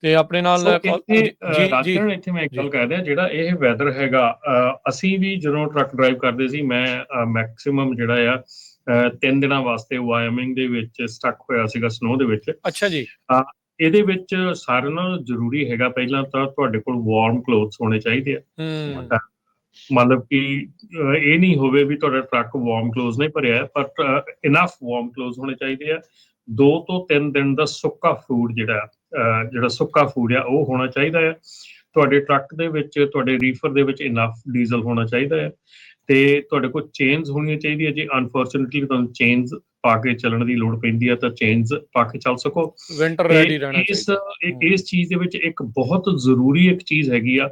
ਤੇ ਆਪਣੇ ਨਾਲ ਸੋ ਇੱਥੇ ਜੀ ਜੀ ਰਾਜਨ, ਇੱਥੇ ਮੈਂ ਇੱਕ ਜੀ ਗੱਲ ਕਹਿ ਰਿਹਾ, ਜਿਹੜਾ ਇਹ ਵੈਦਰ ਹੈਗਾ, ਅਸੀਂ ਵੀ ਜਦੋਂ ਟਰੱਕ ਡਰਾਈਵ ਕਰਦੇ ਸੀ, ਮੈਂ ਮੈਕਸਿਮਮ ਜਿਹੜਾ ਆ 3 ਦਿਨਾਂ ਵਾਸਤੇ ਵਾਇਓਮਿੰਗ ਦੇ ਵਿੱਚ ਸਟਕ ਹੋਇਆ ਸੀਗਾ, ਸਨੋ ਦੇ ਵਿੱਚ। ਅੱਛਾ ਜੀ। ਇਹਦੇ ਵਿੱਚ ਸਾਰਿਆਂ ਨਾਲੋਂ ਜ਼ਰੂਰੀ ਹੈਗਾ, ਪਹਿਲਾਂ ਤਾਂ ਤੁਹਾਡੇ ਕੋਲ ਵਾਰਮ ਕਲੋਥਸ ਹੋਣੇ ਚਾਹੀਦੇ ਆ। ਮਤਲਬ ਕਿ ਇਹ ਨਹੀਂ ਹੋਵੇ ਵੀ ਤੁਹਾਡਾ ਟਰੱਕ ਵਾਰਮ ਕਲੋਜ਼ ਨਹੀਂ ਭਰਿਆ, ਪਰ ਇਨਫ ਵਾਰਮ ਕਲੋਜ਼ ਹੋਣੇ ਚਾਹੀਦੇ ਆ। 2 ਤੋਂ 3 ਦਿਨ ਦਾ ਸੁੱਕਾ ਫੂਡ ਜਿਹੜਾ ਸੁੱਕਾ ਫੂਡ ਆ ਉਹ ਹੋਣਾ ਚਾਹੀਦਾ ਆ। ਤੁਹਾਡੇ ਟਰੱਕ ਦੇ ਵਿੱਚ, ਤੁਹਾਡੇ ਰੀਫਰ ਦੇ ਵਿੱਚ ਇਨਫ ਡੀਜ਼ਲ ਹੋਣਾ ਚਾਹੀਦਾ ਹੈ, ਤੇ ਤੁਹਾਡੇ ਕੋਲ ਚੇਨਸ ਹੋਣੀਆਂ ਚਾਹੀਦੀਆਂ। ਜੇ ਅਨਫੋਰਚੂਨੇਟਲੀ ਤੁਹਾਨੂੰ ਚੇਨਸ ਪਾ ਕੇ ਚੱਲਣ ਦੀ ਲੋੜ ਪੈਂਦੀ ਹੈ ਤਾਂ ਚੇਨਸ ਪਾ ਕੇ ਚੱਲ ਸਕੋ। ਵਿੰਟਰ ਰੈਡੀ ਰਹਿਣਾ ਇਸ ਚੀਜ਼ ਦੇ ਵਿੱਚ ਇੱਕ ਬਹੁਤ ਜ਼ਰੂਰੀ ਇੱਕ ਚੀਜ਼ ਹੈਗੀ ਆ।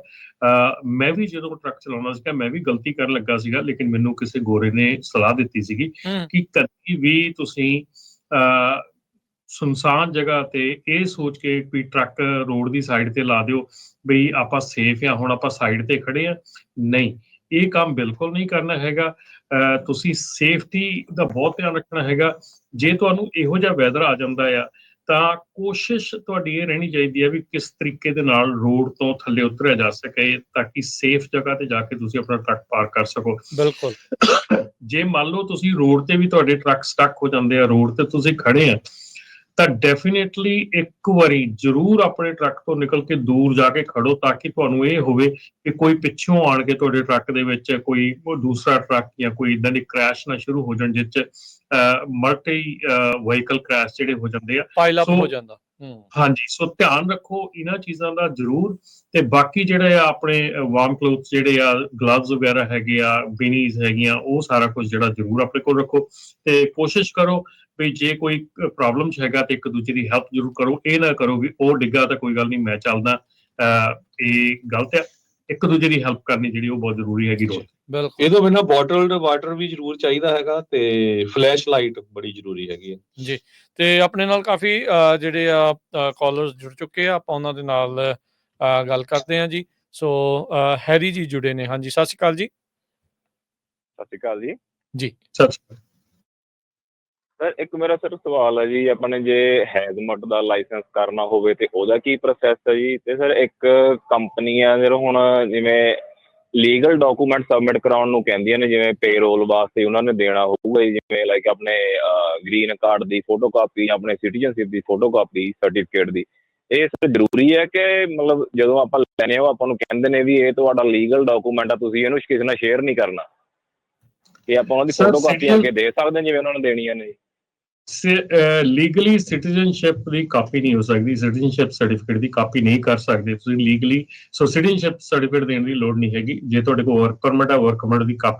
ਮੈਂ ਵੀ ਜਦੋਂ ਟਰੱਕ ਚਲਾਉਣਾ ਸੀਗਾ, ਮੈਂ ਵੀ ਗਲਤੀ ਕਰਨ ਲੱਗਾ ਸੀਗਾ, ਲੇਕਿਨ ਮੈਨੂੰ ਕਿਸੇ ਗੋਰੇ ਨੇ ਸਲਾਹ ਦਿੱਤੀ ਸੀਗੀ ਕਿ ਕਦੀ ਵੀ ਤੁਸੀਂ ਸੁਨਸਾਨ ਜਗ੍ਹਾ ਤੇ ਇਹ ਸੋਚ ਕੇ ਵੀ ਟਰੱਕ ਰੋਡ ਦੀ ਸਾਈਡ ਤੇ ਲਾ ਦਿਓ ਬਈ ਆਪਾਂ ਸੇਫ ਆ, ਹੁਣ ਆਪਾਂ ਸਾਈਡ ਤੇ ਖੜੇ ਆ। ਨਹੀਂ, ਇਹ ਕੰਮ ਬਿਲਕੁਲ ਨਹੀਂ ਕਰਨਾ ਹੈਗਾ। ਤੁਸੀਂ ਸੇਫਟੀ ਦਾ ਬਹੁਤ ਧਿਆਨ ਰੱਖਣਾ ਹੈਗਾ। ਜੇ ਤੁਹਾਨੂੰ ਇਹੋ ਜਿਹਾ ਵੈਦਰ ਆ ਜਾਂਦਾ ਆ ਤਾਂ ਕੋਸ਼ਿਸ਼ ਤੁਹਾਡੀ ਇਹ ਰਹਿਣੀ ਚਾਹੀਦੀ ਹੈ ਵੀ ਕਿਸ ਤਰੀਕੇ ਦੇ ਨਾਲ ਰੋਡ ਤੋਂ ਥੱਲੇ ਉਤਰਿਆ ਜਾ ਸਕੇ, ਤਾਂ ਕਿ ਸੇਫ ਜਗ੍ਹਾ ਤੇ ਜਾ ਕੇ ਤੁਸੀਂ ਆਪਣਾ ਟਰੱਕ ਪਾਰਕ ਕਰ ਸਕੋ। ਬਿਲਕੁਲ। ਜੇ ਮੰਨ ਲਓ ਤੁਸੀਂ ਰੋਡ ਤੇ ਵੀ ਤੁਹਾਡੇ ਟਰੱਕ ਸਟਕ ਹੋ ਜਾਂਦੇ ਆ, ਰੋਡ ਤੇ ਤੁਸੀਂ ਖੜੇ ਆ, ਤਾਂ ਡੈਫੀਨੇਟਲੀ ਇੱਕ ਵਾਰੀ ਜ਼ਰੂਰ ਆਪਣੇ ਟਰੱਕ ਤੋਂ ਨਿਕਲ ਕੇ ਦੂਰ ਜਾ ਕੇ ਖੜੋ, ਤਾਂ ਕਿ ਤੁਹਾਨੂੰ ਇਹ ਹੋਵੇ ਕਿ ਕੋਈ ਪਿੱਛੋਂ ਆਣ ਕੇ ਤੁਹਾਡੇ ਟਰੱਕ ਦੇ ਵਿੱਚ ਕੋਈ ਦੂਸਰਾ ਟਰੱਕ ਜਾਂ ਕੋਈ ਇਦਾਂ ਦੀ ਕ੍ਰੈਸ਼ ਨਾ ਸ਼ੁਰੂ ਹੋ ਜਾਣ, ਜਿਸ 'ਚ ਮਲਟੀ ਵਹੀਕਲ ਕ੍ਰੈਸ਼ ਜਿਹੜੇ ਹੋ ਜਾਂਦੇ ਆ, ਪਾਈਲ ਅਪ ਹੋ ਜਾਂਦਾ। ਹਾਂਜੀ, ਸੋ ਧਿਆਨ ਰੱਖੋ ਇਹਨਾਂ ਚੀਜ਼ਾਂ ਦਾ ਜ਼ਰੂਰ। ਤੇ ਬਾਕੀ ਜਿਹੜੇ ਆ ਆਪਣੇ ਵਾਰਮ ਕਲੋਥਸ ਜਿਹੜੇ ਆ, ਗਲਵਜ਼ ਵਗੈਰਾ ਹੈਗੇ ਆ, ਬਿਨੀਜ਼ ਹੈਗੀਆਂ, ਉਹ ਸਾਰਾ ਕੁਝ ਜਿਹੜਾ ਜ਼ਰੂਰ ਆਪਣੇ ਕੋਲ ਰੱਖੋ। ਤੇ ਕੋਸ਼ਿਸ਼ ਕਰੋ ਵੀ ਜੇ ਕੋਈ ਪ੍ਰੋਬਲਮ 'ਚ ਹੈਗਾ ਤੇ ਇੱਕ ਦੂਜੇ ਦੀ ਹੈਲਪ ਜ਼ਰੂਰ ਕਰੋ। ਇਹ ਨਾ ਕਰੋ ਵੀ ਉਹ ਡਿੱਗਾ ਤਾਂ ਕੋਈ ਗੱਲ ਨਹੀਂ ਮੈਂ ਚੱਲਦਾ, ਇਹ ਗਲਤ ਆ। ਇੱਕ ਦੂਜੇ ਦੀ ਹੈਲਪ ਕਰਨੀ ਜਿਹੜੀ ਉਹ ਬਹੁਤ ਜ਼ਰੂਰੀ ਹੈਗੀ ਰੋਡ। ਬਿਲਕੁਲ। ਇਹ ਤੋਂ ਬਿਨਾਂ ਬੋਟਲਡ ਵਾਟਰ ਵੀ ਜ਼ਰੂਰ ਚਾਹੀਦਾ ਹੈਗਾ, ਤੇ ਫਲੈਸ਼ ਲਾਈਟ ਬੜੀ ਜ਼ਰੂਰੀ ਹੈਗੀ ਹੈ ਜੀ। ਤੇ ਆਪਣੇ ਨਾਲ ਕਾਫੀ ਜਿਹੜੇ ਆ ਕਾਲਰਸ ਜੁੜ ਚੁੱਕੇ ਆ, ਆਪਾਂ ਉਹਨਾਂ ਦੇ ਨਾਲ ਗੱਲ ਕਰਦੇ ਹਾਂ ਜੀ। ਸੋ ਹੈਰੀ ਜੀ ਜੁੜੇ ਨੇ। ਹਾਂਜੀ, ਸਤਿ ਸ਼੍ਰੀ ਅਕਾਲ ਜੀ। ਸਤਿ ਸ਼੍ਰੀ ਅਕਾਲ ਜੀ। ਜੀ ਸਤਿ ਸ਼੍ਰੀ ਅਕਾਲ ਸਰ। ਇੱਕ ਮੇਰਾ ਸਵਾਲ ਹੈ ਜੀ, ਆਪਣੇ ਜੇ ਹੈਜ਼ਮਟ ਦਾ ਲਾਇਸੈਂਸ ਕਰਨਾ ਹੋਵੇ ਤੇ ਉਹਦਾ ਕੀ ਪ੍ਰੋਸੈਸ ਹੈ ਜੀ? ਤੇ ਸਰ ਇੱਕ ਕੰਪਨੀ ਆ ਜਦੋਂ ਹੁਣ ਜਿਵੇਂ ਲੀਗਲ ਡਾਕੂਮੈਂਟ ਸਬਮਿਟ ਕਰਾਉਣ ਨੂੰ ਕਹਿੰਦੀਆਂ ਨੇ, ਜਿਵੇਂ ਪੇਰੋਲ ਵਾਸਤੇ ਉਹਨਾਂ ਨੇ ਦੇਣਾ ਹੋਊਗਾ ਜੀ, ਜਿਵੇਂ ਲਾਈਕ ਆਪਣੇ ਗ੍ਰੀਨ ਕਾਰਡ ਦੀ ਫੋਟੋ ਕਾਪੀ, ਆਪਣੇ ਸਿਟੀਜ਼ਨਸ਼ਿਪ ਦੀ ਫੋਟੋ ਕਾਪੀ, ਸਰਟੀਫਿਕੇਟ ਦੀ। ਇਹ ਸਰ ਜ਼ਰੂਰੀ ਹੈ ਕਿ ਮਤਲਬ ਜਦੋਂ ਆਪਾਂ ਲੈਣੇ ਹੋ ਆਪਾਂ ਨੂੰ ਕਹਿੰਦੇ ਨੇ ਵੀ ਇਹ ਤੁਹਾਡਾ ਲੀਗਲ ਡਾਕੂਮੈਂਟ ਆ, ਤੁਸੀਂ ਇਹਨੂੰ ਕਿਸੇ ਨਾਲ ਸ਼ੇਅਰ ਨਹੀਂ ਕਰਨਾ, ਕਿ ਆਪਾਂ ਉਹਨਾਂ ਦੀ ਫੋਟੋ ਕਾਪੀ ਅੱਗੇ ਦੇ ਸਕਦੇ ਹਾਂ ਜਿਵੇਂ ਉਹਨਾਂ ਨੂੰ ਦੇਣੀਆਂ ਨੇ? ਲੀਗਲੀ ਸਿਟੀਜ਼ਨਸ਼ਿਪ ਦੀ ਕਾਪੀ ਨਹੀਂ ਹੋ ਸਕਦੀ, ਸਿਟੀਜ਼ਨਸ਼ਿਪ ਸਰਟੀਫਿਕੇਟ ਦੀ ਕਾਪੀ ਨਹੀਂ ਕਰ ਸਕਦੇ ਤੁਸੀਂ ਲੀਗਲੀ। ਸੋ ਸਿਟੀਜ਼ਨਸ਼ਿਪ ਸਰਟੀਫਿਕੇਟ ਦੇਣ ਦੀ ਲੋੜ ਨਹੀਂ ਹੈਗੀ। ਜੇ ਤੁਹਾਡੇ ਕੋਲ ਵਰਕ ਪਰਮਿਟ ਹੈ, ਵਰਕ ਪਰਮਿਟ ਦੀ ਕਾਪੀ